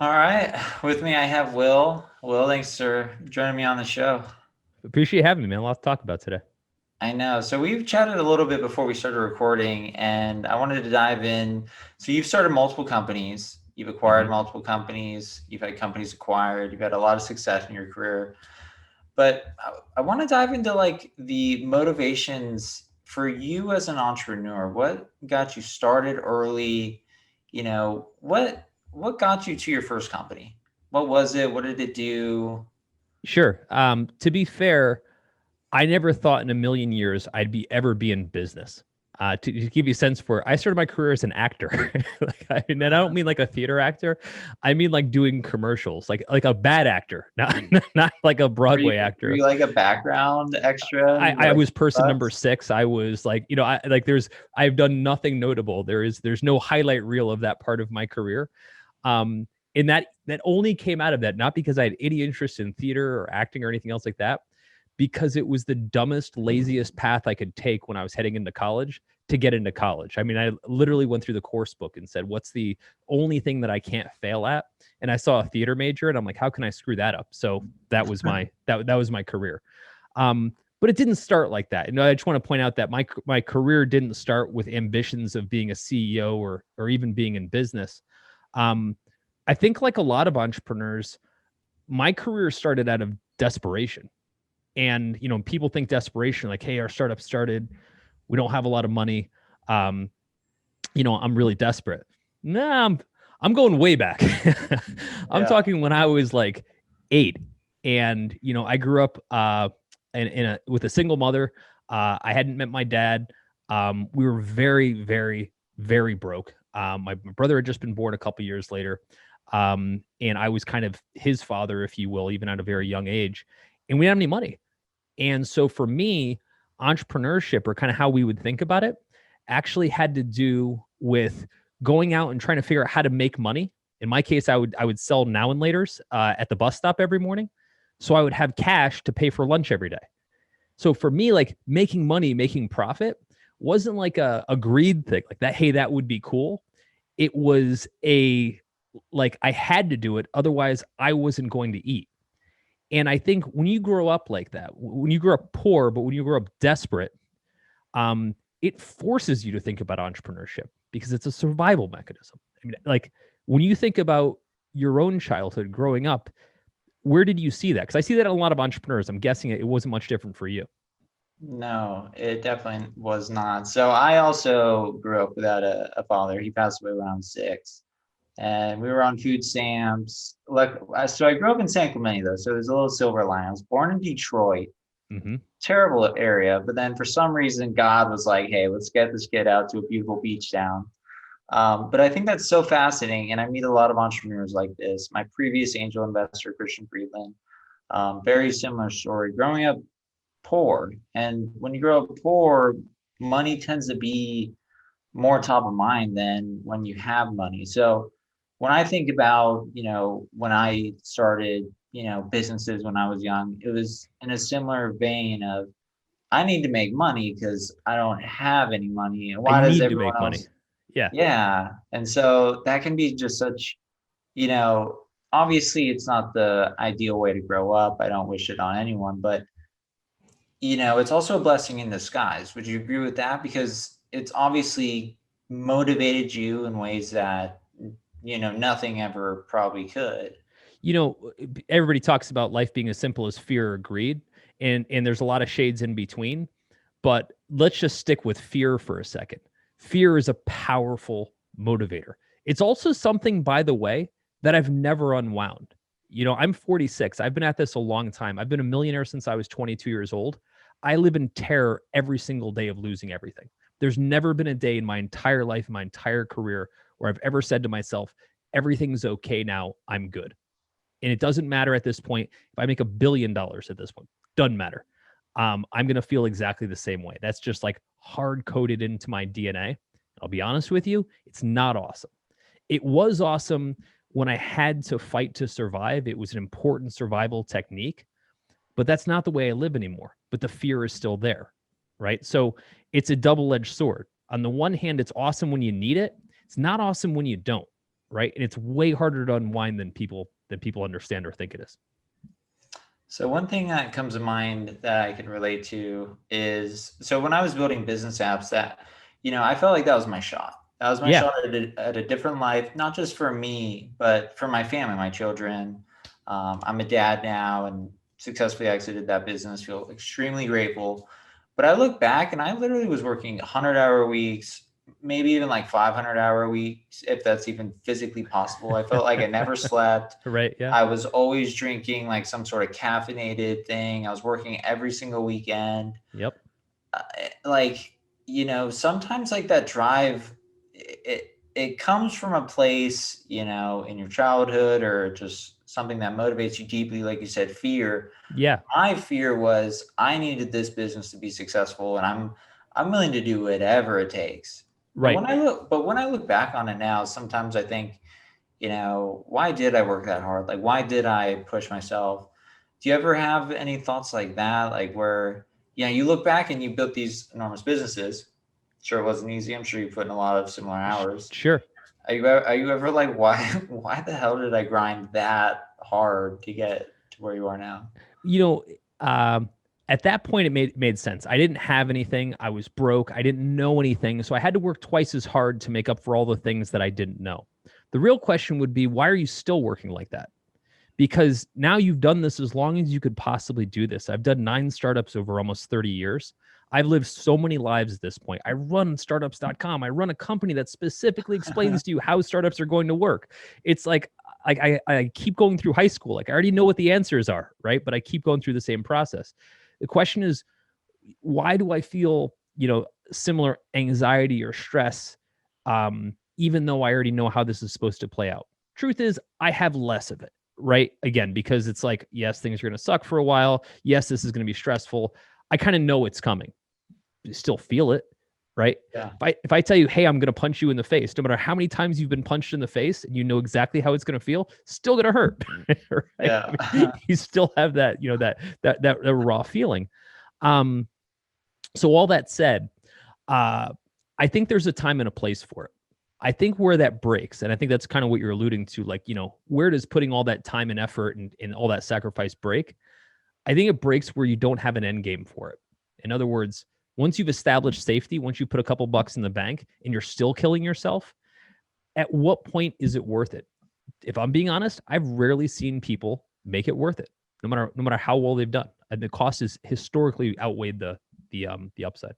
All right. With me, I have Will. Will, thanks for joining me on the show. Appreciate having me, man. A lot to talk about today. I know. So we've chatted a little bit before we started recording, and I wanted to dive in. So you've started multiple companies, you've acquired hmm multiple companies, you've had companies acquired, you've had a lot of success in your career. But I want to dive into like the motivations for you as an entrepreneur. What got you started early? What got you to your first company? What was it? What did it do? Sure. To be fair, I never thought in a million years I'd be ever be in business. To give you a sense for it, I started my career as an actor. And I don't mean like a theater actor. I mean like doing commercials, like a bad actor, not not like a Broadway Were actor. you like a background extra? I, You were I like was person number bus? 6. I was like, I've done nothing notable. There's no highlight reel of that part of my career. Um, and that only came out of that, not because I had any interest in theater or acting or anything else like that, because it was the dumbest, laziest path I could take when I was heading into college to get into college. I mean, I literally went through the course book and said, what's the only thing that I can't fail at? And I saw a theater major and I'm like, how can I screw that up? So that was my career. But it didn't start like that. And I just want to point out that my career didn't start with ambitions of being a CEO or even being in business. Um, I think like a lot of entrepreneurs, my career started out of desperation. And people think desperation, like, hey, our startup started, we don't have a lot of money. Um, I'm really desperate. Nah, I'm going way back. I'm Yeah. talking when I was like 8, and I grew up with a single mother. I hadn't met my dad. We were very, very, very broke. My brother had just been born a couple years later, and I was kind of his father, if you will, even at a very young age. And we didn't have any money. And so for me, entrepreneurship, or kind of how we would think about it, actually had to do with going out and trying to figure out how to make money. In my case, I would sell now and laters at the bus stop every morning, so I would have cash to pay for lunch every day. So for me, like making money, making profit wasn't like a greed thing, like that. Hey, that would be cool. It was a like I had to do it, otherwise I wasn't going to eat. And I think when you grow up like that, when you grow up poor, but when you grow up desperate, it forces you to think about entrepreneurship because it's a survival mechanism. I mean, like when you think about your own childhood growing up, where did you see that? Because I see that in a lot of entrepreneurs. I'm guessing it wasn't much different for you. No, it definitely was not. So I also grew up without a father. He passed away when I was 6. And we were on food stamps. Like, so I grew up in San Clemente, though. So there's a little silver line. I was born in Detroit, Mm-hmm. terrible area. But then for some reason, God was like, hey, let's get this kid out to a beautiful beach town. But I think that's so fascinating. And I meet a lot of entrepreneurs like this. My previous angel investor, Christian Friedland, very similar story. Growing up poor. And when you grow up poor, money tends to be more top of mind than when you have money. So when I think about, when I started, businesses when I was young, it was in a similar vein of I need to make money because I don't have any money. And I why does need to everyone make money. else? Yeah. Yeah. And so that can be just such, you know, obviously it's not the ideal way to grow up. I don't wish it on anyone, but it's also a blessing in disguise. Would you agree with that? Because it's obviously motivated you in ways that, nothing ever probably could. you know, Everybody talks about life being as simple as fear or greed, and there's a lot of shades in between. But let's just stick with fear for a second. Fear is a powerful motivator. It's also something, by the way, that I've never unwound. I'm 46. I've been at this a long time. I've been a millionaire since I was 22 years old. I live in terror every single day of losing everything. There's never been a day in my entire life, my entire career, where I've ever said to myself, everything's okay now, I'm good. And it doesn't matter at this point if I make $1 billion at this point. Doesn't matter. I'm gonna feel exactly the same way. That's just like hard coded into my DNA. I'll be honest with you, it's not awesome. It was awesome when I had to fight to survive. It was an important survival technique, but that's not the way I live anymore. But the fear is still there, right? So it's a double edged sword. On the one hand, it's awesome when you need it, it's not awesome when you don't. right? And it's way harder to unwind than people understand or think it is. So one thing that comes to mind that I can relate to is, so when I was building business apps, that, I felt like that was my shot. That was my Yeah. shot at a different life, not just for me, but for my family, my children. I'm a dad now and successfully exited that business. Feel extremely grateful. But I look back and I literally was working 100-hour weeks, maybe even like 500-hour weeks, if that's even physically possible. I felt like I never slept. Right. Yeah. I was always drinking like some sort of caffeinated thing. I was working every single weekend. Yep. Like, sometimes like that drive, it comes from a place, in your childhood or just something that motivates you deeply. Like you said, fear. Yeah. My fear was I needed this business to be successful, and I'm willing to do whatever it takes. Right. But when I look back on it now, sometimes I think, why did I work that hard? Like, why did I push myself? Do you ever have any thoughts like that? Like where, you look back and you built these enormous businesses. Sure, it wasn't easy. I'm sure you put in a lot of similar hours. Sure. Are you ever like, why the hell did I grind that hard to get to where you are now? At that point, it made sense. I didn't have anything. I was broke. I didn't know anything. So I had to work twice as hard to make up for all the things that I didn't know. The real question would be, why are you still working like that? Because now you've done this as long as you could possibly do this. I've done 9 startups over almost 30 years. I've lived so many lives at this point. I run startups.com. I run a company that specifically explains to you how startups are going to work. It's like I keep going through high school. Like I already know what the answers are, right? But I keep going through the same process. The question is, why do I feel, similar anxiety or stress, even though I already know how this is supposed to play out? Truth is, I have less of it, right? Again, because it's like, yes, things are going to suck for a while. Yes, this is going to be stressful. I kind of know it's coming. You still feel it, right? Yeah. If I tell you, hey, I'm going to punch you in the face, no matter how many times you've been punched in the face and you know exactly how it's going to feel, still going to hurt. Right? Yeah. I mean, you still have that, that raw feeling. So all that said, I think there's a time and a place for it. I think where that breaks, and I think that's kind of what you're alluding to, like, where does putting all that time and effort and all that sacrifice break? I think it breaks where you don't have an end game for it. In other words, once you've established safety, once you put a couple bucks in the bank and you're still killing yourself, at what point is it worth it? If I'm being honest, I've rarely seen people make it worth it, no matter how well they've done. And the cost has historically outweighed the upside.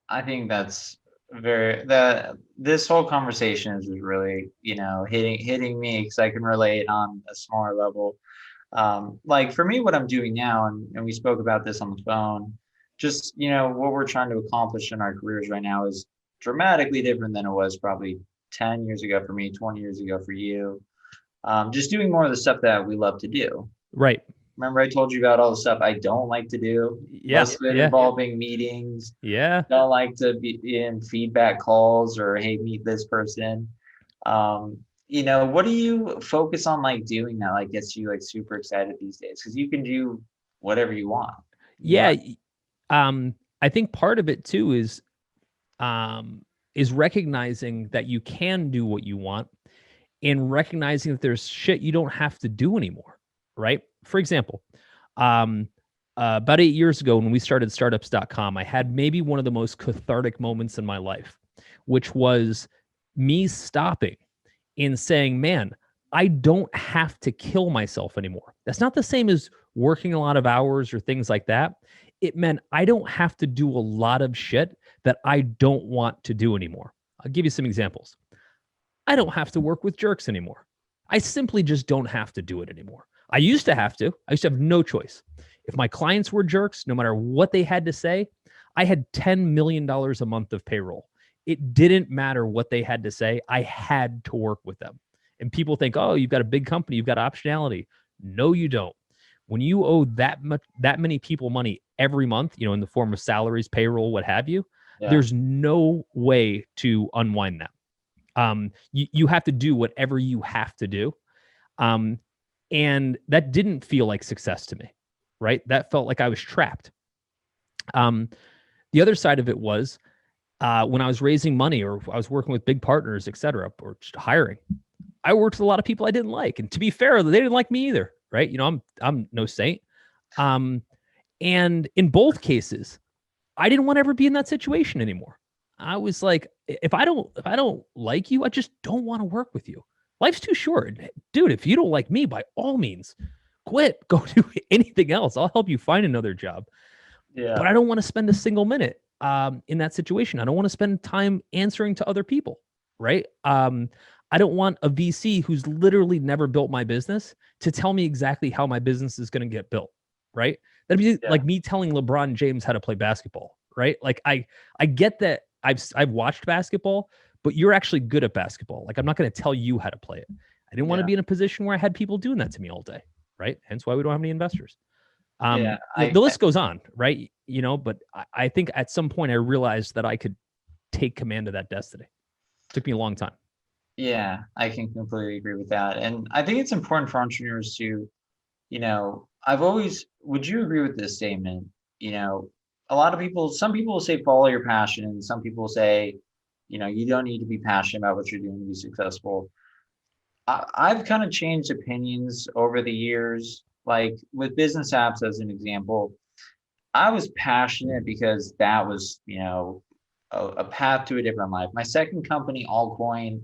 I think that's this whole conversation is really, hitting me because I can relate on a smaller level. Like for me, what I'm doing now, and we spoke about this on the phone, just, what we're trying to accomplish in our careers right now is dramatically different than it was probably 10 years ago for me, 20 years ago for you. Just doing more of the stuff that we love to do. Right. Remember I told you about all the stuff I don't like to do? Yeah. Most of it involving meetings. Yeah. Don't like to be in feedback calls or, hey, meet this person. What do you focus on like doing that like gets you like super excited these days? Because you can do whatever you want. Yeah. I think part of it too is recognizing that you can do what you want and recognizing that there's shit you don't have to do anymore, right? For example, about 8 years ago when we started startups.com, I had maybe one of the most cathartic moments in my life, which was me stopping and saying, man, I don't have to kill myself anymore. That's not the same as working a lot of hours or things like that. It meant I don't have to do a lot of shit that I don't want to do anymore. I'll give you some examples. I don't have to work with jerks anymore. I simply just don't have to do it anymore. I used to have to. I used to have no choice. If my clients were jerks, no matter what they had to say, I had $10 million a month of payroll. It didn't matter what they had to say. I had to work with them. And people think, oh, you've got a big company, you've got optionality. No, you don't. When you owe that many people money every month, in the form of salaries, payroll, what have you, there's no way to unwind that. You have to do whatever you have to do. And that didn't feel like success to me, right? That felt like I was trapped. The other side of it was when I was raising money or I was working with big partners, et cetera, or just hiring, I worked with a lot of people I didn't like. And to be fair, they didn't like me either. Right. You know, I'm no saint. Um, and in both cases, I didn't want to ever be in that situation anymore. I was like, if I don't like you, I just don't want to work with you. Life's too short. Dude, if you don't like me, by all means, quit. Go do anything else. I'll help you find another job. But Yeah. I don't want to spend a single minute in that situation. I don't want to spend time answering to other people, right? I don't want a VC who's literally never built my business to tell me exactly how my business is going to get built, right? That'd be Yeah. like me telling LeBron James how to play basketball, right? Like I get that I've watched basketball, but you're actually good at basketball. Like I'm not going to tell you how to play it. I didn't want to Yeah. be in a position where I had people doing that to me all day, right? Hence why we don't have any investors. Yeah. The list goes on, right? You know, but I think at some point I realized that I could take command of that destiny. It took me a long time. Yeah, I can completely agree with that. And I think it's important for entrepreneurs to, would you agree with this statement? You know, a lot of people, some people will say follow your passion, and some people say, you don't need to be passionate about what you're doing to be successful. I've kind of changed opinions over the years, like with business apps as an example. I was passionate because that was, a path to a different life. My second company, Allcoin,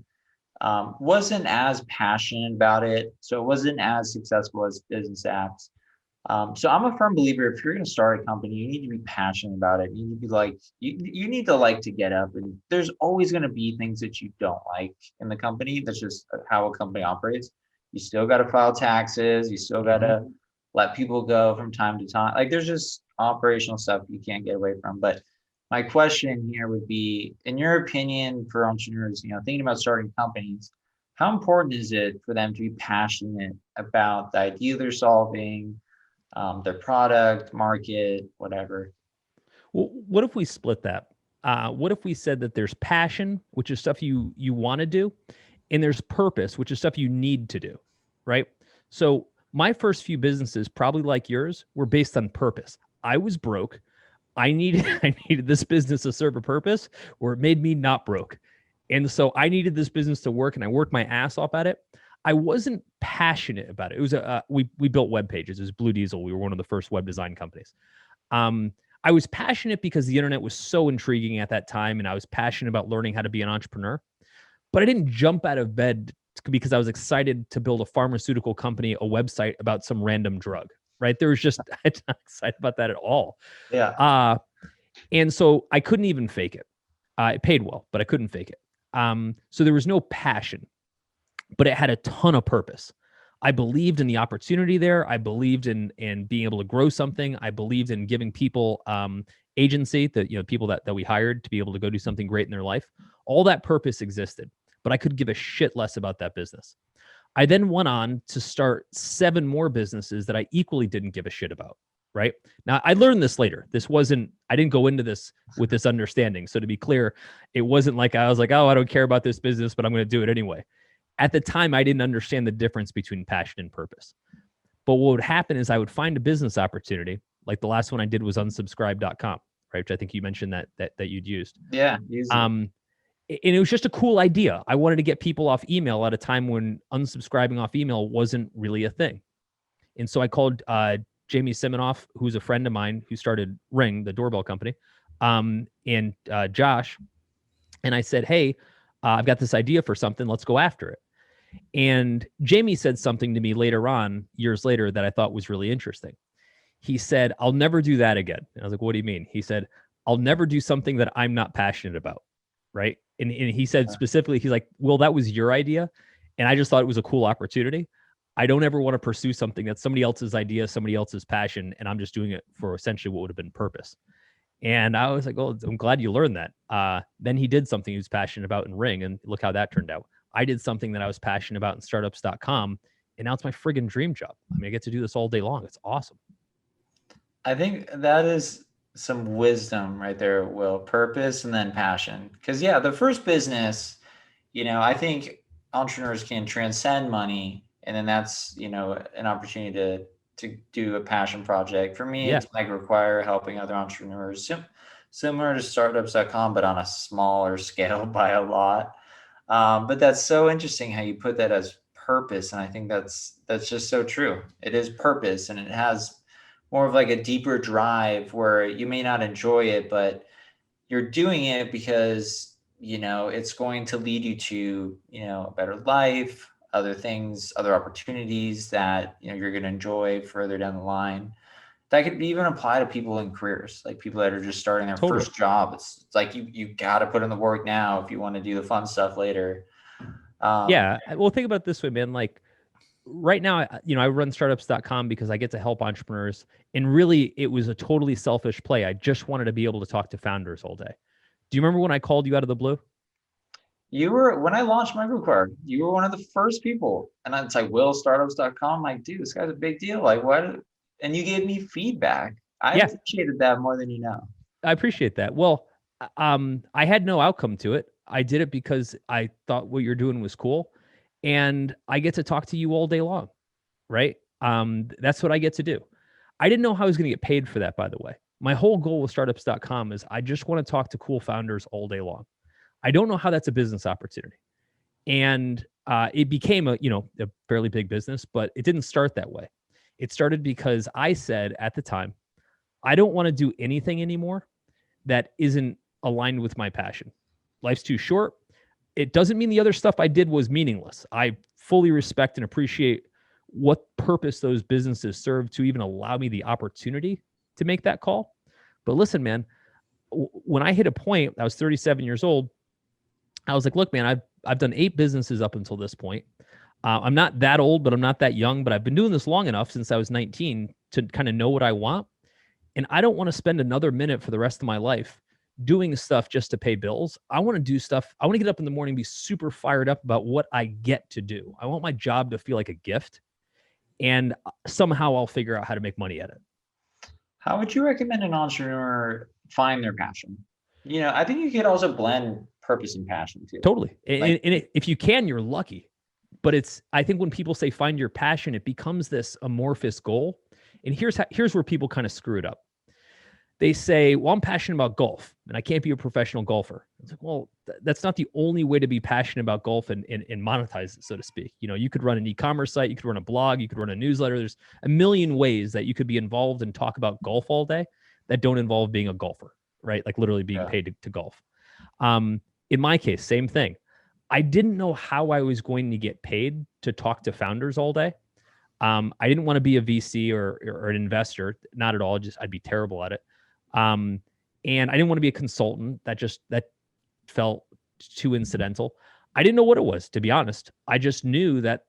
wasn't as passionate about it, so it wasn't as successful as business apps. So I'm a firm believer, if you're going to start a company, you need to be passionate about it. You need to be like, you need to like to get up, and there's always going to be things that you don't like in the company. That's just how a company operates. You still got to file taxes. You still got Mhm. to let people go from time to time. Like there's just operational stuff you can't get away from. But my question here would be, in your opinion, for entrepreneurs, thinking about starting companies, how important is it for them to be passionate about the idea they're solving, their product, market, whatever? Well, what if we split that? What if we said that there's passion, which is stuff you want to do, and there's purpose, which is stuff you need to do, right? So my first few businesses, probably like yours, were based on purpose. I was broke. I needed I needed this business to serve a purpose, or it made me not broke. And so I needed this business to work, and I worked my ass off at it. I wasn't passionate about it. It was we built web pages. It was Blue Diesel. We were one of the first web design companies. Um, I was passionate because the internet was so intriguing at that time, and I was passionate about learning how to be an entrepreneur. But I didn't jump out of bed because I was excited to build a pharmaceutical company, a website about some random drug. Right? There was just I'm not excited about that at all. Yeah. Uh, and so I couldn't even fake it. It paid well, but I couldn't fake it. So there was no passion, but it had a ton of purpose. I believed in the opportunity there. I believed in being able to grow something. I believed in giving people agency, that people that we hired to be able to go do something great in their life. All that purpose existed, but I could give a shit less about that business. I then went on to start 7 more businesses that I equally didn't give a shit about. Right now, I learned this later. I didn't go into this with this understanding. So to be clear, it wasn't like I was like, oh, I don't care about this business, but I'm going to do it anyway. At the time, I didn't understand the difference between passion and purpose. But what would happen is I would find a business opportunity, like the last one I did was unsubscribe.com, right? Which I think you mentioned that you'd used. Yeah. Use it. Um, and it was just a cool idea. I wanted to get people off email at a time when unsubscribing off email wasn't really a thing. And so I called Jamie Siminoff, who's a friend of mine who started Ring, the doorbell company, and Josh. And I said, hey, I've got this idea for something. Let's go after it. And Jamie said something to me later on, years later, that I thought was really interesting. He said, I'll never do that again. And I was like, what do you mean? He said, I'll never do something that I'm not passionate about. Right. And he said specifically, he's like, well, that was your idea. And I just thought it was a cool opportunity. I don't ever want to pursue something that's somebody else's idea, somebody else's passion, and I'm just doing it for essentially what would have been purpose. And I was like, oh, I'm glad you learned that. Then he did something he was passionate about in Ring, and look how that turned out. I did something that I was passionate about in startups.com, and now it's my friggin' dream job. I mean, I get to do this all day long. It's awesome. I think that is some wisdom right there, Will. Purpose and then passion. Because, yeah, the first business, I think entrepreneurs can transcend money. And then that's, an opportunity to do a passion project. For me, Yeah. it's like require helping other entrepreneurs. similar to startups.com, but on a smaller scale by a lot. But that's so interesting how you put that as purpose. And I think that's just so true. It is purpose, and it has more of like a deeper drive where you may not enjoy it, but you're doing it because, it's going to lead you to, a better life, other things, other opportunities that, you're going to enjoy further down the line. That could even apply to people in careers, like people that are just starting their Totally. first job. It's like you got to put in the work now if you want to do the fun stuff later. Yeah. Well, think about it this way, man. Like right now, I run startups.com because I get to help entrepreneurs. And really, it was a totally selfish play. I just wanted to be able to talk to founders all day. Do you remember when I called you out of the blue? When I launched my group card, you were one of the first people. And it's like, willstartups.com. I'm like, dude, this guy's a big deal. Like, what? And you gave me feedback. I Yeah. appreciated that more than you know. I appreciate that. Well, I had no outcome to it. I did it because I thought what you're doing was cool. And I get to talk to you all day long, right? That's what I get to do. I didn't know how I was going to get paid for that, by the way. My whole goal with startups.com is I just want to talk to cool founders all day long. I don't know how that's a business opportunity. And it became a fairly big business, but it didn't start that way. It started because I said at the time, I don't want to do anything anymore that isn't aligned with my passion. Life's too short. It doesn't mean the other stuff I did was meaningless. I fully respect and appreciate what purpose those businesses serve to even allow me the opportunity to make that call. But listen, man, when I hit a point, I was 37 years old. I was like, look, man, I've done 8 businesses up until this point. I'm not that old, but I'm not that young. But I've been doing this long enough since I was 19 to kind of know what I want. And I don't want to spend another minute for the rest of my life doing stuff just to pay bills. I want to do stuff. I want to get up in the morning, be super fired up about what I get to do. I want my job to feel like a gift. And somehow I'll figure out how to make money at it. How would you recommend an entrepreneur find their passion? I think you could also blend purpose and passion too. Totally. And if you can, you're lucky. But I think when people say find your passion, it becomes this amorphous goal. And here's where people kind of screw it up. They say, well, I'm passionate about golf and I can't be a professional golfer. It's like, well, that's not the only way to be passionate about golf and monetize it, so to speak. You could run an e-commerce site, you could run a blog, you could run a newsletter. There's a million ways that you could be involved and talk about golf all day that don't involve being a golfer, right? Like literally being paid to golf. In my case, same thing. I didn't know how I was going to get paid to talk to founders all day. I didn't want to be a VC or an investor, not at all. I'd be terrible at it. And I didn't want to be a consultant. That felt too incidental. I didn't know what it was, to be honest. I just knew that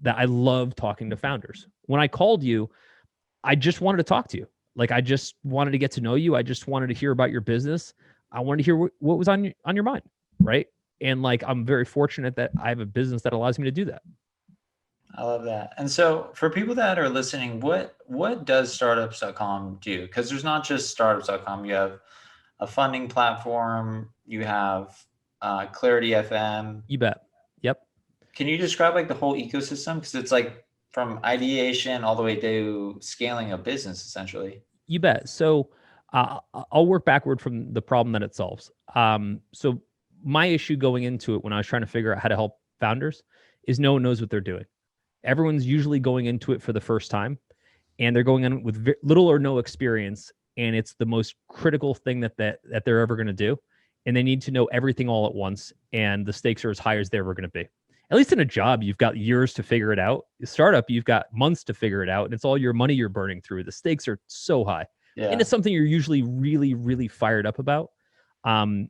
I love talking to founders. When I called you, I just wanted to talk to you. Like I just wanted to get to know you. I just wanted to hear about your business. I wanted to hear what was on your mind, right? And like I'm very fortunate that I have a business that allows me to do that. I love that. And so for people that are listening, what does startups.com do? Because there's not just startups.com. You have a funding platform. You have Clarity FM. You bet. Yep. Can you describe like the whole ecosystem? Because it's like from ideation all the way to scaling a business, essentially. You bet. So I'll work backward from the problem that it solves. So my issue going into it when I was trying to figure out how to help founders is no one knows what they're doing. Everyone's usually going into it for the first time and they're going in with little or no experience. And it's the most critical thing that they're ever going to do. And they need to know everything all at once. And the stakes are as high as they're ever going to be. At least in a job, you've got years to figure it out. A startup, you've got months to figure it out. And it's all your money you're burning through. The stakes are so high. Yeah. And it's something you're usually really, really fired up about. Again,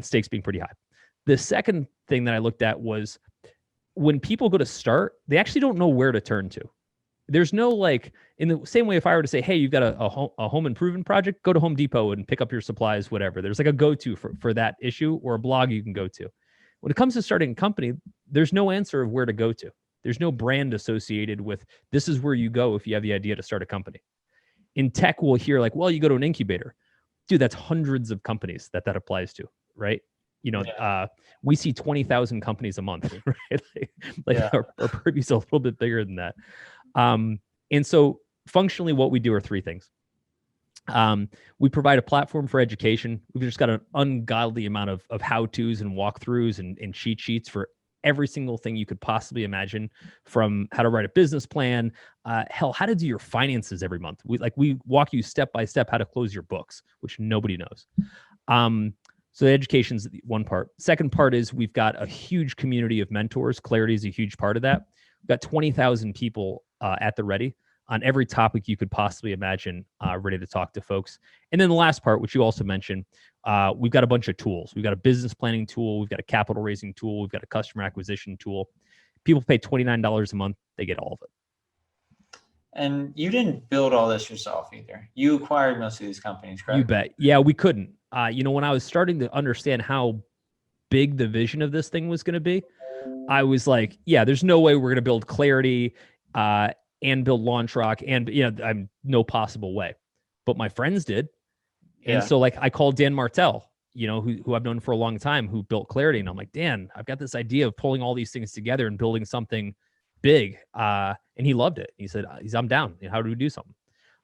stakes being pretty high. The second thing that I looked at was when people go to start, they actually don't know where to turn to. There's no like, in the same way, if I were to say, hey, you've got a home improvement project, go to Home Depot and pick up your supplies, whatever. There's like a go-to for that issue or a blog you can go to. When it comes to starting a company, there's no answer of where to go to. There's no brand associated with this is where you go if you have the idea to start a company. In tech, we'll hear like, well, you go to an incubator. Dude, that's hundreds of companies that applies to, right? We see 20,000 companies a month, right? Our purview's a little bit bigger than that. And so functionally what we do are 3 things. We provide a platform for education. We've just got an ungodly amount of how-tos and walkthroughs and cheat sheets for every single thing you could possibly imagine, from how to write a business plan, hell, how to do your finances every month. We walk you step by step how to close your books, which nobody knows. So the education's one part. Second part is we've got a huge community of mentors. Clarity is a huge part of that. We've got 20,000 people at the ready on every topic you could possibly imagine, ready to talk to folks. And then the last part, which you also mentioned, we've got a bunch of tools. We've got a business planning tool. We've got a capital raising tool. We've got a customer acquisition tool. People pay $29 a month. They get all of it. And you didn't build all this yourself either. You acquired most of these companies, correct? You bet. Yeah, we couldn't. When I was starting to understand how big the vision of this thing was going to be, I was like, yeah, there's no way we're going to build Clarity and build LaunchRock, and I'm no possible way. But my friends did. And so I called Dan Martell, who I've known for a long time, who built Clarity. And I'm like, Dan, I've got this idea of pulling all these things together and building something big. And he loved it. He said, I'm down. How do we do something?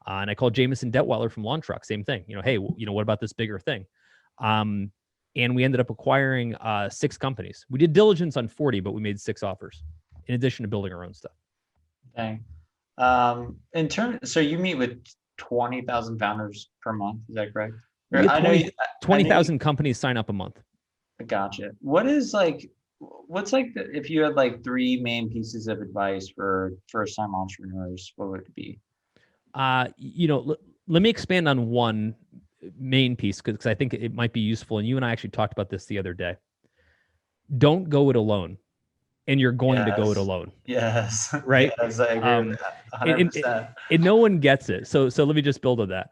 And I called Jameson Detweiler from LaunchRock, same thing. Hey, what about this bigger thing? And we ended up acquiring 6 companies. We did diligence on 40, but we made 6 offers in addition to building our own stuff. Dang. So you meet with 20,000 founders per month, is that correct? 20,000 companies sign up a month. Gotcha. What's if you had 3 main pieces of advice for first-time entrepreneurs, what would it be? Let me expand on one main piece because I think it might be useful. And you and I actually talked about this the other day. Don't go it alone. And you're going to go it alone. Yes. Right. Yes, I agree with that. 100%. And no one gets it. So let me just build on that.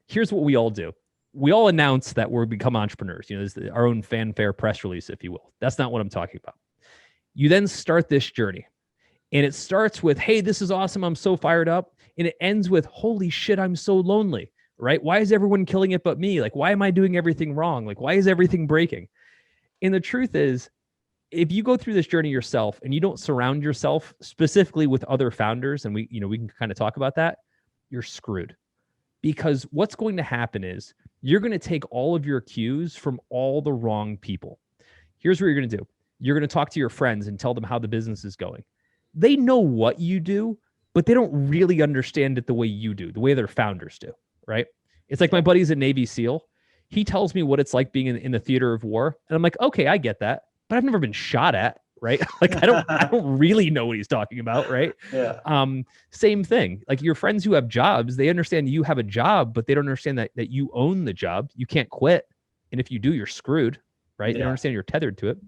Here's what we all do. We all announce that we're become entrepreneurs. There's our own fanfare press release, if you will. That's not what I'm talking about. You then start this journey. And it starts with, hey, this is awesome. I'm so fired up. And it ends with, holy shit, I'm so lonely. Right? Why is everyone killing it but me? Why am I doing everything wrong? Why is everything breaking? And the truth is, if you go through this journey yourself and you don't surround yourself specifically with other founders, and we can kind of talk about that, you're screwed. Because what's going to happen is you're going to take all of your cues from all the wrong people. Here's what you're going to do. You're going to talk to your friends and tell them how the business is going. They know what you do, but they don't really understand it the way you do, the way their founders do, right? It's like my buddy's a Navy SEAL. He tells me what it's like being in the theater of war. And I'm like, okay, I get that. But I've never been shot at, right? I don't really know what he's talking about, right? Yeah. Same thing. Your friends who have jobs, they understand you have a job, but they don't understand that you own the job. You can't quit. And if you do, you're screwed, right? Yeah. They don't understand you're tethered to it.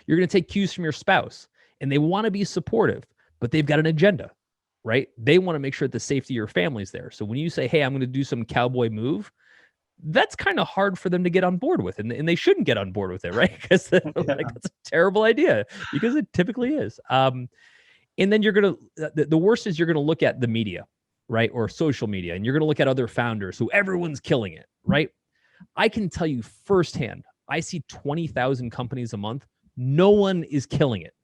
You're going to take cues from your spouse, and they want to be supportive, but they've got an agenda, right? They want to make sure that the safety of your family's there. So when you say, hey, I'm going to do some cowboy move, that's kind of hard for them to get on board with, and they shouldn't get on board with it, right? Because that's a terrible idea, because it typically is. And then you're gonna the worst is you're gonna look at the media, right, or social media, and you're gonna look at other founders who everyone's killing it, right? I can tell you firsthand, I see 20,000 companies a month. No one is killing it.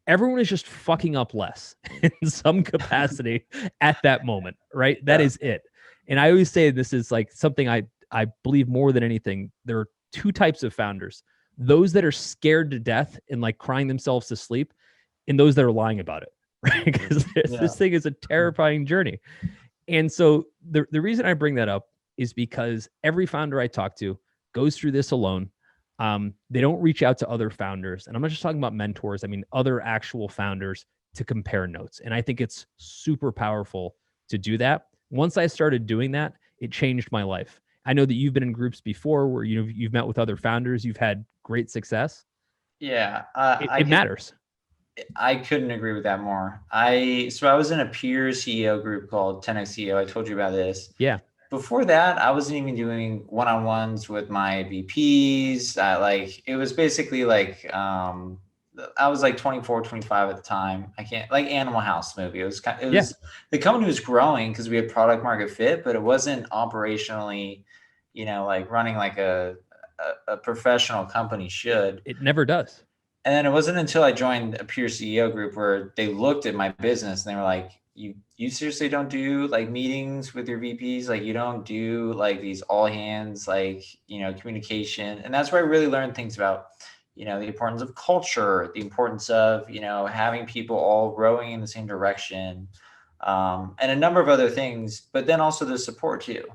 Everyone is just fucking up less in some capacity at that moment, right? That is it. And I always say this is something I believe more than anything. There are 2 types of founders: those that are scared to death and crying themselves to sleep, and those that are lying about it, right? Because this thing is a terrifying journey. And so the reason I bring that up is because every founder I talk to goes through this alone. They don't reach out to other founders. And I'm not just talking about mentors. I mean, other actual founders to compare notes. And I think it's super powerful to do that. Once I started doing that, it changed my life. I know that you've been in groups before where you've met with other founders, you've had great success. Yeah, it matters. I couldn't agree with that more. I was in a peer CEO group called 10X CEO. I told you about this. Yeah. Before that, I wasn't even doing one-on-ones with my VPs. It was basically I was 24, 25 at the time. I can't Animal House movie. The company was growing because we had product market fit, but it wasn't operationally, running like a professional company should. It never does. And then it wasn't until I joined a peer CEO group where they looked at my business and they were like, you you seriously don't do like meetings with your VPs? Like you don't do like these all hands, like, communication. And that's where I really learned things about, the importance of culture, the importance of, having people all rowing in the same direction, and a number of other things, but then also the support too.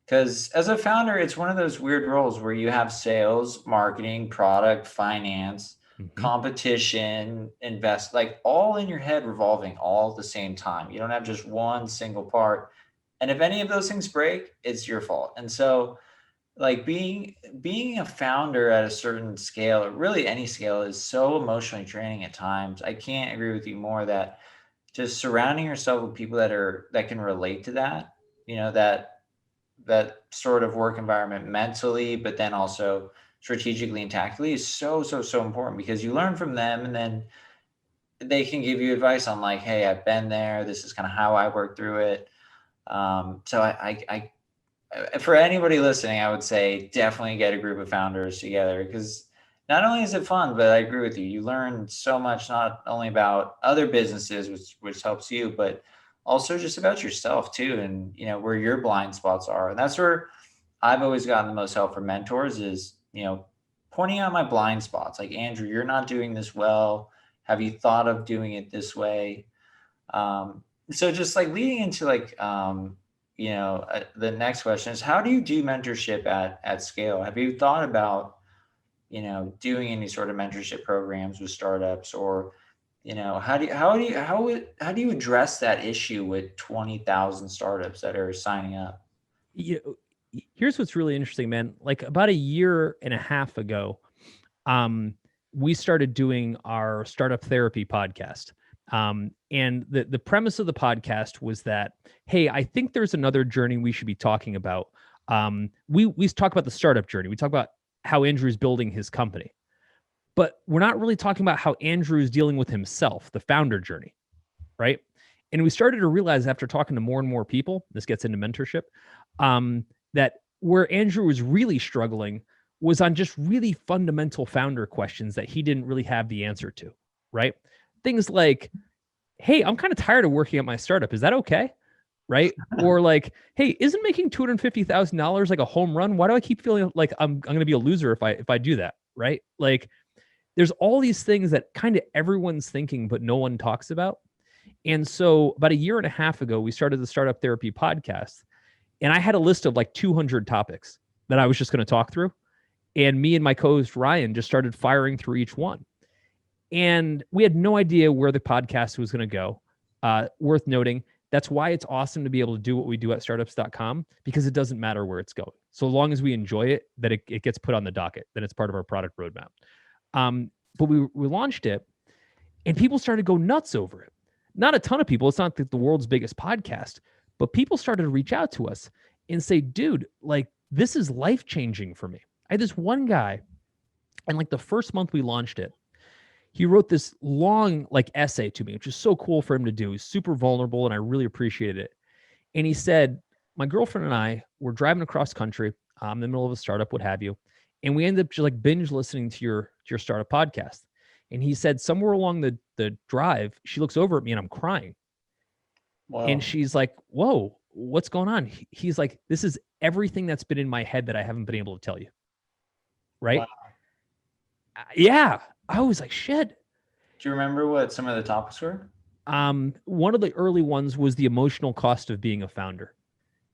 Because as a founder, it's one of those weird roles where you have sales, marketing, product, finance, Mhm. competition, invest, like all in your head revolving all at the same time. You don't have just one single part. And if any of those things break, it's your fault. And so like being a founder at a certain scale, or really any scale, is so emotionally draining at times. I can't agree with you more that just surrounding yourself with people that can relate to that, that sort of work environment mentally, but then also strategically and tactically is so, so, so important because you learn from them and then they can give you advice on like, hey, I've been there. This is kind of how I work through it. So for anybody listening, I would say definitely get a group of founders together because not only is it fun, but I agree with you. You learn so much, not only about other businesses, which helps you, but also just about yourself too, and where your blind spots are. And that's where I've always gotten the most help from mentors is pointing out my blind spots. Like Andrew, you're not doing this well. Have you thought of doing it this way? So just like leading into like the next question is how do you do mentorship at scale? Have you thought about doing any sort of mentorship programs with startups, or how do you address that issue with 20,000 startups that are signing up? You know, here's what's really interesting, man. Like about a year and a half ago, we started doing our startup therapy podcast. And the premise of the podcast was that, hey, I think there's another journey we should be talking about. We talk about the startup journey. We talk about how Andrew's building his company, but we're not really talking about how Andrew's dealing with himself, the founder journey, right? And we started to realize after talking to more and more people, this gets into mentorship, that where Andrew was really struggling was on just really fundamental founder questions that he didn't really have the answer to, right? Things like, hey, I'm kind of tired of working at my startup. Is that okay? Right? Or like, hey, isn't making $250,000 like a home run? Why do I keep feeling like I'm going to be a loser if I do that? Right? Like, there's all these things that kind of everyone's thinking, but no one talks about. And so about a year and a half ago, we started the Startup Therapy podcast. And I had a list of like 200 topics that I was just going to talk through. And me and my co host Ryan just started firing through each one. And we had no idea where the podcast was going to go. Worth noting, that's why it's awesome to be able to do what we do at startups.com, because it doesn't matter where it's going. So long as we enjoy it, that it gets put on the docket, then it's part of our product roadmap. But we launched it and people started to go nuts over it. Not a ton of people. It's not the world's biggest podcast, but people started to reach out to us and say, dude, like this is life changing for me. I had this one guy, and like the first month we launched it, he wrote this long like essay to me, which is so cool for him to do. He's super vulnerable and I really appreciated it. And he said, my girlfriend and I were driving across country, in the middle of a startup, what have you. And we ended up just like binge listening to your startup podcast. And he said somewhere along the drive, she looks over at me and I'm crying. And Well, she's like, whoa, what's going on? He's like, this is everything that's been in my head that I haven't been able to tell you. Right? wow. Yeah. I was like, shit. Do you remember what some of the topics were? One of the early ones was the emotional cost of being a founder,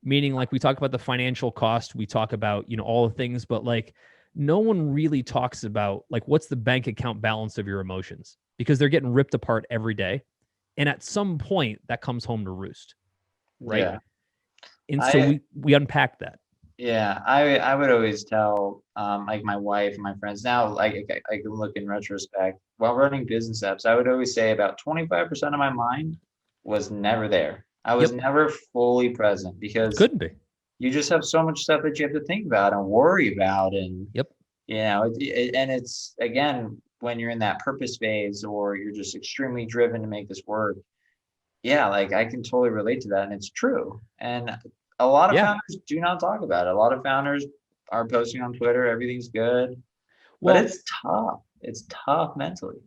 meaning like we talk about the financial cost, we talk about, all the things, but like no one really talks about like what's the bank account balance of your emotions, because they're getting ripped apart every day. And at some point that comes home to roost. Right. Yeah. And so I we unpacked that. Yeah, I would always tell like my wife and my friends now, like I can look in retrospect while running business apps, I would always say about 25% of my mind was never there. I was Yep. never fully present because Couldn't be. you just have so much stuff that you have to think about and worry about, and Yep. and it's again when you're in that purpose phase or you're just extremely driven to make this work. Yeah, like I can totally relate to that, and it's true. And a lot of Yeah. founders do not talk about it. A lot of founders are posting on Twitter, everything's good, but Well, it's tough. It's tough mentally.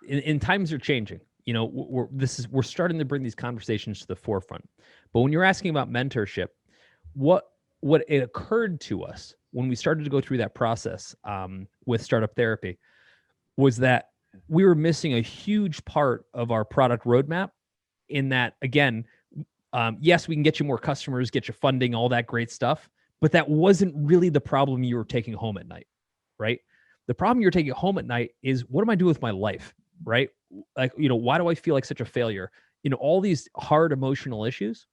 and times are changing, You know, we're starting to bring these conversations to the forefront. But when you're asking about mentorship, what it occurred to us when we started to go through that process with startup therapy was that we were missing a huge part of our product roadmap. In that, again, yes, we can get you more customers, get you funding, all that great stuff, but that wasn't really the problem you were taking home at night, right? The problem you're taking home at night is, what am I doing with my life, right? Like, you know, why do I feel like such a failure? You know, all these hard emotional issues.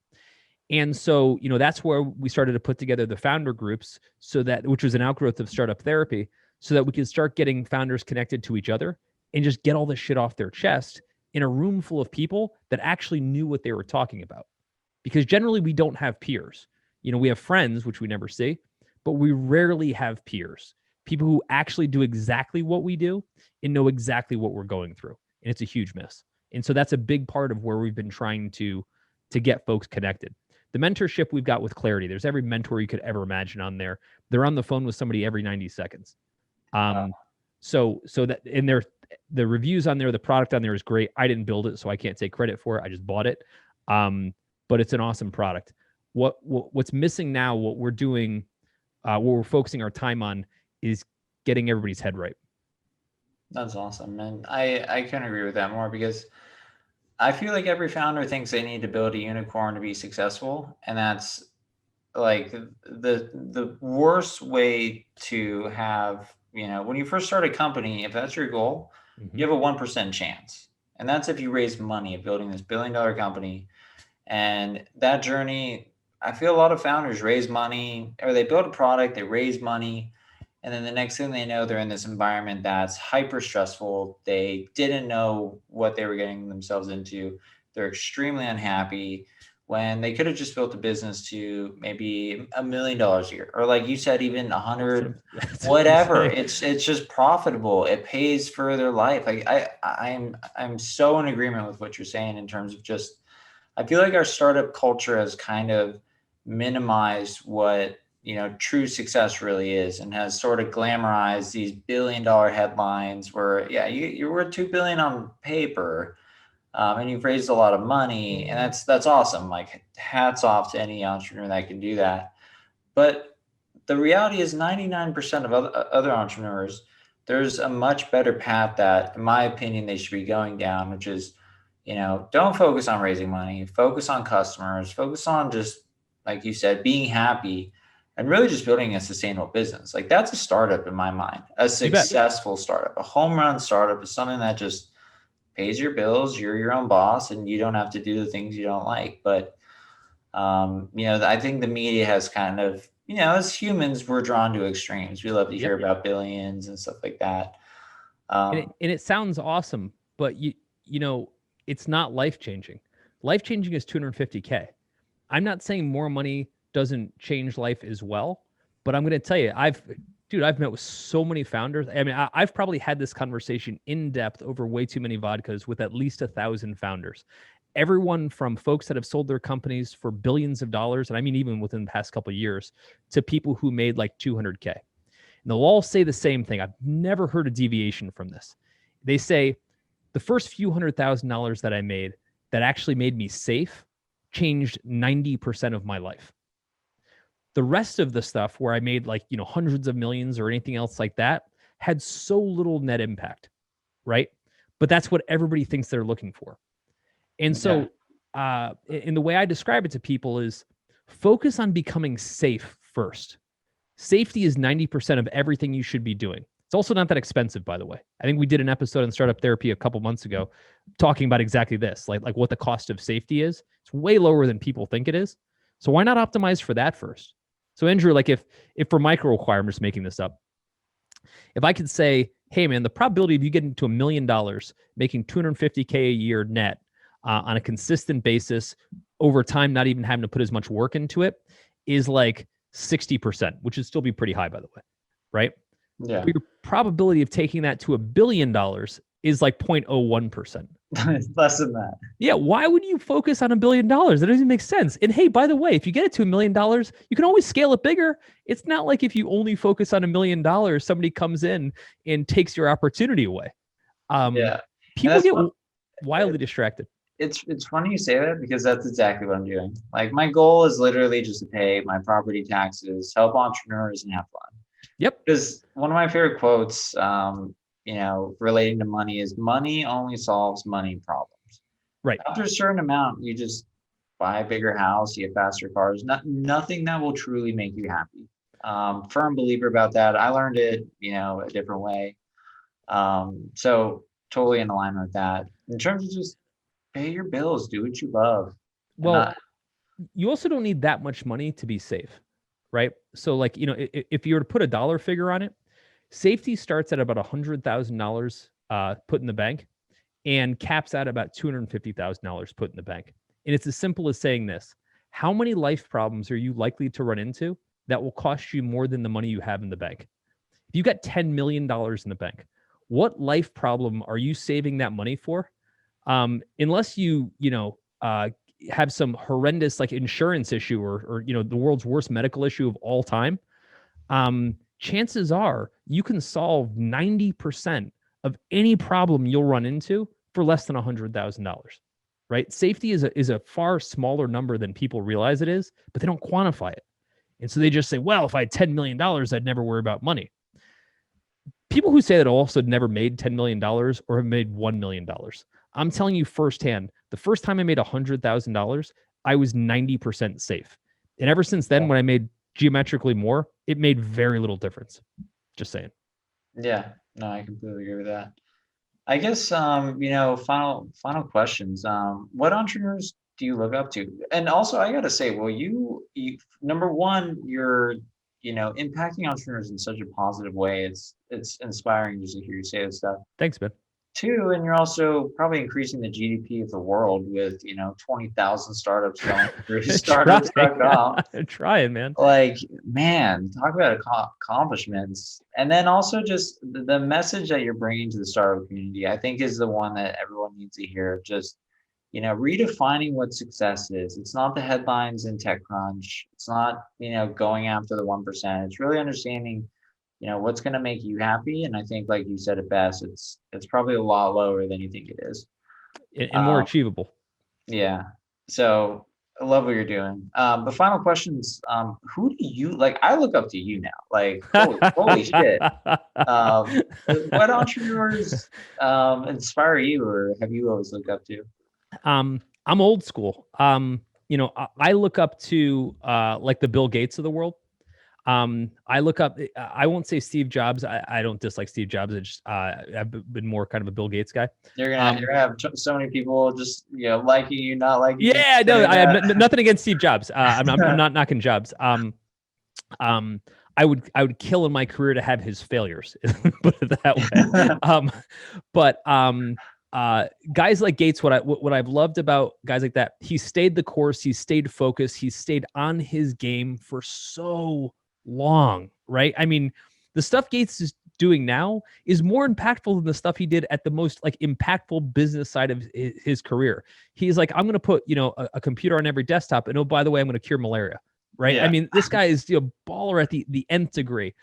And so, you know, that's where we started to put together the founder groups, so that, which was an outgrowth of startup therapy, so that we could start getting founders connected to each other and just get all this shit off their chest in a room full of people that actually knew what they were talking about. Because generally we don't have peers. You know, we have friends, which we never see, but we rarely have peers, people who actually do exactly what we do and know exactly what we're going through. And it's a huge miss. And so that's a big part of where we've been trying to get folks connected. The mentorship we've got with Clarity, there's every mentor you could ever imagine on there. They're on the phone with somebody every 90 seconds. So that, and the reviews on there, the product on there is great. I didn't build it, so I can't take credit for it. I just bought it. But it's an awesome product. What's missing now, what we're doing, what we're focusing our time on, is getting everybody's head right. That's awesome. And I couldn't agree with that more, because I feel like every founder thinks they need to build a unicorn to be successful. And that's like the worst way to have, you know, when you first start a company, if that's your goal, you have a 1% chance. And that's if you raise money of building this $1 billion company. And that journey, I feel a lot of founders raise money, or they build a product, they raise money, and then the next thing they know, they're in this environment that's hyper stressful. They didn't know what they were getting themselves into. They're extremely unhappy, when they could have just built a business to maybe $1 million a year, or like you said, even 100, whatever. It's just profitable. It pays for their life. Like I'm so in agreement with what you're saying in terms of just, I feel like our startup culture has kind of minimized what, you know, true success really is, and has sort of glamorized these $1 billion headlines where, yeah, you're worth 2 billion on paper, and you've raised a lot of money, and that's awesome. Like, hats off to any entrepreneur that can do that. But the reality is 99% of other entrepreneurs, there's a much better path that, in my opinion, they should be going down, which is, you know, don't focus on raising money, focus on customers, focus on just, like you said, being happy, and really just building a sustainable business. Like, that's a startup in my mind. A successful startup, a home run startup, is something that just pays your bills. You're your own boss, and you don't have to do the things you don't like. But, you know, I think the media has kind of, you know, as humans, we're drawn to extremes. We love to hear about billions and stuff like that. And it sounds awesome, but you know, it's not life-changing. Life-changing is $250K. I'm not saying more money doesn't change life as well, but I'm going to tell you, I've met with so many founders. I mean, I've probably had this conversation in depth over way too many vodkas with at least 1,000 founders. Everyone from folks that have sold their companies for billions of dollars, and I mean even within the past couple of years, to people who made like 200K. And they'll all say the same thing. I've never heard a deviation from this. They say, the first few $100,000 that I made that actually made me safe changed 90% of my life. The rest of the stuff where I made like, you know, hundreds of millions or anything else like that had so little net impact, right? But that's what everybody thinks they're looking for. And so, in the way I describe it to people is, focus on becoming safe first. Safety is 90% of everything you should be doing. It's also not that expensive, by the way. I think we did an episode on Startup Therapy a couple months ago talking about exactly this, like what the cost of safety is. It's way lower than people think it is. So why not optimize for that first? So Andrew, like if for micro requirements, making this up, if I could say, hey man, the probability of you getting to $1 million, making $250K a year net on a consistent basis over time, not even having to put as much work into it, is like 60%, which would still be pretty high, by the way, right? Yeah. But your probability of taking that to $1 billion is like 0.01%. It's less than that. Yeah. Why would you focus on $1 billion? That doesn't make sense. And hey, by the way, if you get it to $1 million, you can always scale it bigger. It's not like if you only focus on $1 million, somebody comes in and takes your opportunity away. Yeah. People get, wildly distracted. It's funny you say that because that's exactly what I'm doing. Like my goal is literally just to pay my property taxes, help entrepreneurs, and have fun. Yep. Because one of my favorite quotes, relating to money is money only solves money problems. Right. After a certain amount, you just buy a bigger house, you get faster cars, nothing that will truly make you happy. Firm believer about that. I learned it, a different way. So totally in alignment with that. In terms of just pay your bills, do what you love. And Well, you also don't need that much money to be safe, right? So like, if you were to put a dollar figure on it, safety starts at about $100,000 put in the bank and caps out about $250,000 put in the bank. And it's as simple as saying this: how many life problems are you likely to run into that will cost you more than the money you have in the bank? If you got $10 million in the bank, what life problem are you saving that money for? Unless have some horrendous like insurance issue or the world's worst medical issue of all time, chances are you can solve 90% of any problem you'll run into for less than $100,000, right? Safety is a far smaller number than people realize it is, but they don't quantify it. And so they just say, well, if I had $10 million, I'd never worry about money. People who say that also never made $10 million or have made $1 million. I'm telling you firsthand, the first time I made $100,000, I was 90% safe. And ever since then, when I made geometrically more, it made very little difference. Just saying. Yeah, no, I completely agree with that. I guess, final questions. What entrepreneurs do you look up to? And also, I gotta say, well, you number one, you're, impacting entrepreneurs in such a positive way. It's inspiring just to hear you say this stuff. Thanks, man. Two, and you're also probably increasing the GDP of the world with, 20,000 startups going through startups.com. Trying, man. Like, man, talk about accomplishments. And then also just the message that you're bringing to the startup community, I think is the one that everyone needs to hear. Just, redefining what success is. It's not the headlines in TechCrunch. It's not, going after the 1%. It's really understanding, what's going to make you happy. And I think, like you said it best, it's probably a lot lower than you think it is. And more achievable. Yeah. So I love what you're doing. But final questions, who do you like? I look up to you now. Like, holy shit. What entrepreneurs inspire you or have you always looked up to? I'm old school. I look up to like the Bill Gates of the world. I look up, I won't say Steve Jobs. I don't dislike Steve Jobs. I've been more kind of a Bill Gates guy. You're gonna have so many people just liking you, not liking you. Yeah, no, I have nothing against Steve Jobs. I'm not knocking Jobs. I would kill in my career to have his failures, put it that way. Guys like Gates, what I've loved about guys like that, he stayed the course, he stayed focused, he stayed on his game for so long, right? I mean, the stuff Gates is doing now is more impactful than the stuff he did at the most like impactful business side of his career. He's like, I'm going to put, a computer on every desktop. And oh, by the way, I'm going to cure malaria. Right. Yeah. I mean, this guy is baller at the nth degree.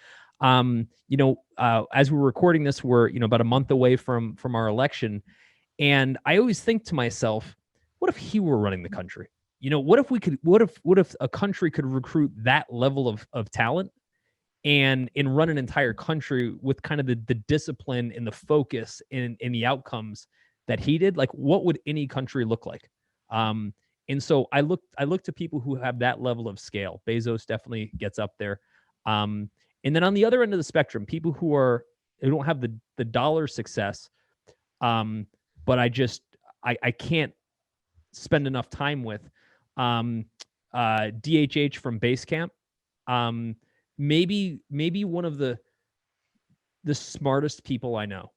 As we're recording this, we're, about a month away from our election. And I always think to myself, what if he were running the country? What if a country could recruit that level of talent and run an entire country with kind of the discipline and the focus and the outcomes that he did? Like, what would any country look like? And so I look to people who have that level of scale. Bezos definitely gets up there. And then on the other end of the spectrum, people who don't have the dollar success, but I can't spend enough time with. DHH from Basecamp, maybe one of the smartest people I know.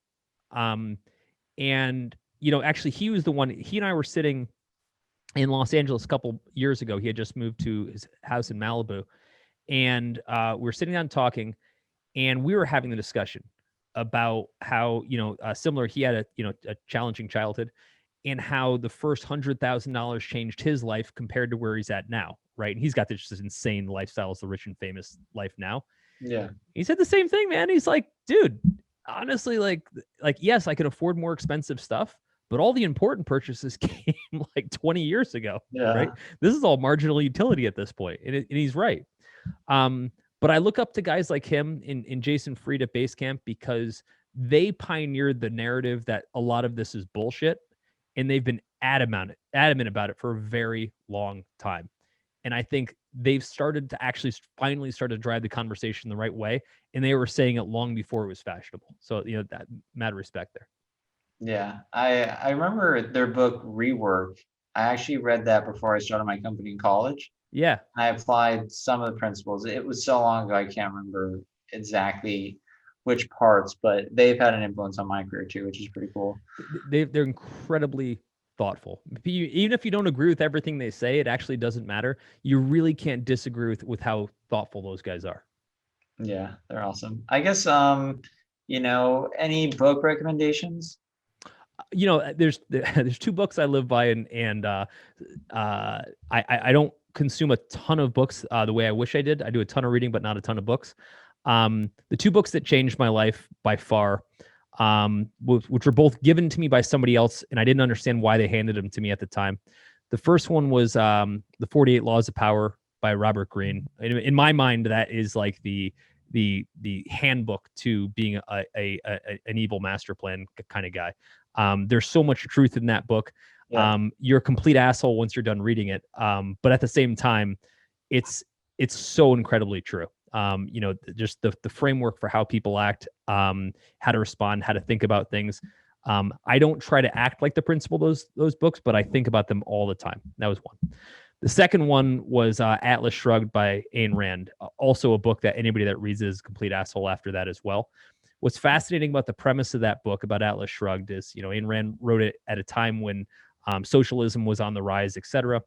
And actually he was the one. He and I were sitting in Los Angeles a couple years ago. He had just moved to his house in Malibu, and we were sitting down talking, and we were having the discussion about how similar. He had a challenging childhood, and how the first $100,000 changed his life compared to where he's at now, right? And he's got this just insane lifestyle as the rich and famous life now. Yeah, he said the same thing, man. He's like, dude, honestly, like yes, I can afford more expensive stuff, but all the important purchases came like 20 years ago, Yeah. right? This is all marginal utility at this point, and he's right. But I look up to guys like him in Jason Fried at Basecamp because they pioneered the narrative that a lot of this is bullshit, and they've been adamant about it for a very long time. And I think they've started to actually finally start to drive the conversation the right way, and they were saying it long before it was fashionable. So that mad respect there. Yeah, I remember their book Rework. I actually read that before I started my company in college. Yeah, I applied some of the principles. It was so long ago, I can't remember exactly which parts, but they've had an influence on my career too, which is pretty cool. they're incredibly thoughtful. Even if you don't agree with everything they say, it actually doesn't matter. You really can't disagree with how thoughtful those guys are. Yeah, they're awesome. I guess any book recommendations? There's two books I live by, and I don't consume a ton of books the way I wish I did. I do a ton of reading, but not a ton of books. The two books that changed my life by far, which were both given to me by somebody else, and I didn't understand why they handed them to me at the time. The first one was The 48 Laws of Power by Robert Greene. In my mind, that is like the handbook to being an evil master plan kind of guy. There's so much truth in that book. Yeah. You're a complete asshole once you're done reading it. But at the same time, it's so incredibly true. Just the framework for how people act, how to respond, how to think about things. I don't try to act like the principal those books, but I think about them all the time. That was one. The second one was Atlas Shrugged by Ayn Rand. Also a book that anybody that reads it is a complete asshole after that as well. What's fascinating about the premise of that book about Atlas Shrugged is, Ayn Rand wrote it at a time when socialism was on the rise, etc.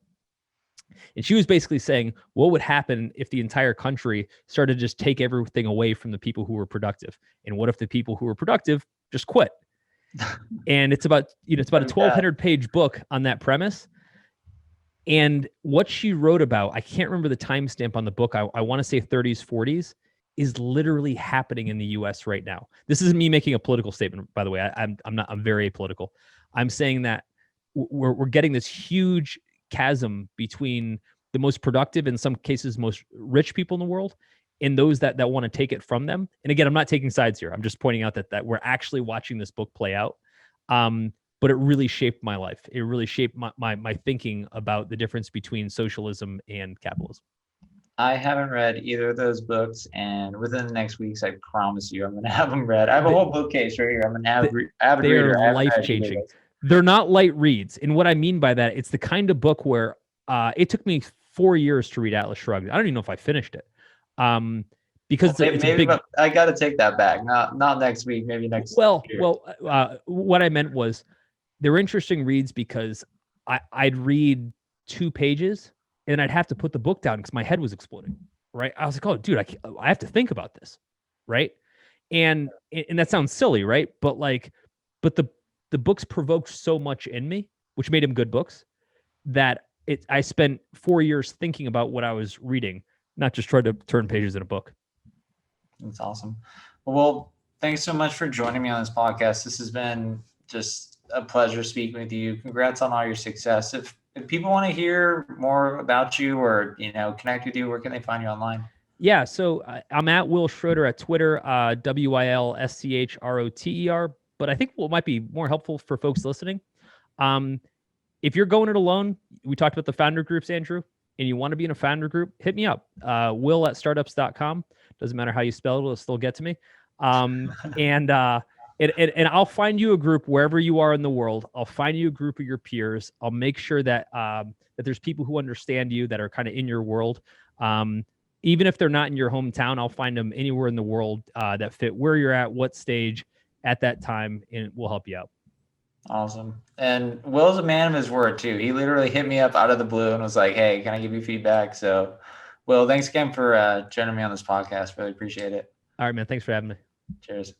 And she was basically saying, what would happen if the entire country started to just take everything away from the people who were productive? And what if the people who were productive just quit? And it's about a 1,200-page book on that premise. And what she wrote about, I can't remember the timestamp on the book. I want to say 30s, 40s, is literally happening in the U.S. right now. This isn't me making a political statement, by the way. I'm very apolitical. I'm saying that we're getting this huge chasm between the most productive, in some cases, most rich people in the world, and those that want to take it from them. And again, I'm not taking sides here. I'm just pointing out that we're actually watching this book play out. But it really shaped my life. It really shaped my thinking about the difference between socialism and capitalism. I haven't read either of those books, and within the next weeks, I promise you, I'm going to have them read. I have a whole bookcase right here. I'm an avid reader. They're life-changing. They're not light reads. And what I mean by that, it's the kind of book where it took me 4 years to read Atlas Shrugged. I don't even know if I finished it. Because it's a big... I got to take that back. Not next week, maybe next year. What I meant was they're interesting reads because I'd read 2 pages and I'd have to put the book down because my head was exploding, right? I was like, oh, dude, I have to think about this, right? And that sounds silly, right? But the books provoked so much in me, which made them good books, that I spent 4 years thinking about what I was reading, not just trying to turn pages in a book. That's awesome. Well, thanks so much for joining me on this podcast. This has been just a pleasure speaking with you. Congrats on all your success. If people want to hear more about you or connect with you, where can they find you online? Yeah, so I'm at Wil Schroter at Twitter, WilSchroter. But I think what might be more helpful for folks listening, if you're going it alone, we talked about the founder groups, Andrew, and you want to be in a founder group, hit me up. Will@startups.com. Doesn't matter how you spell it, it'll still get to me. And I'll find you a group wherever you are in the world. I'll find you a group of your peers. I'll make sure that there's people who understand you, that are kind of in your world. Even if they're not in your hometown, I'll find them anywhere in the world that fit where you're at, what stage at that time, and we'll help you out. Awesome. And Will's a man of his word too. He literally hit me up out of the blue and was like, hey, can I give you feedback? So, Will, thanks again for joining me on this podcast. Really appreciate it. All right, man. Thanks for having me. Cheers.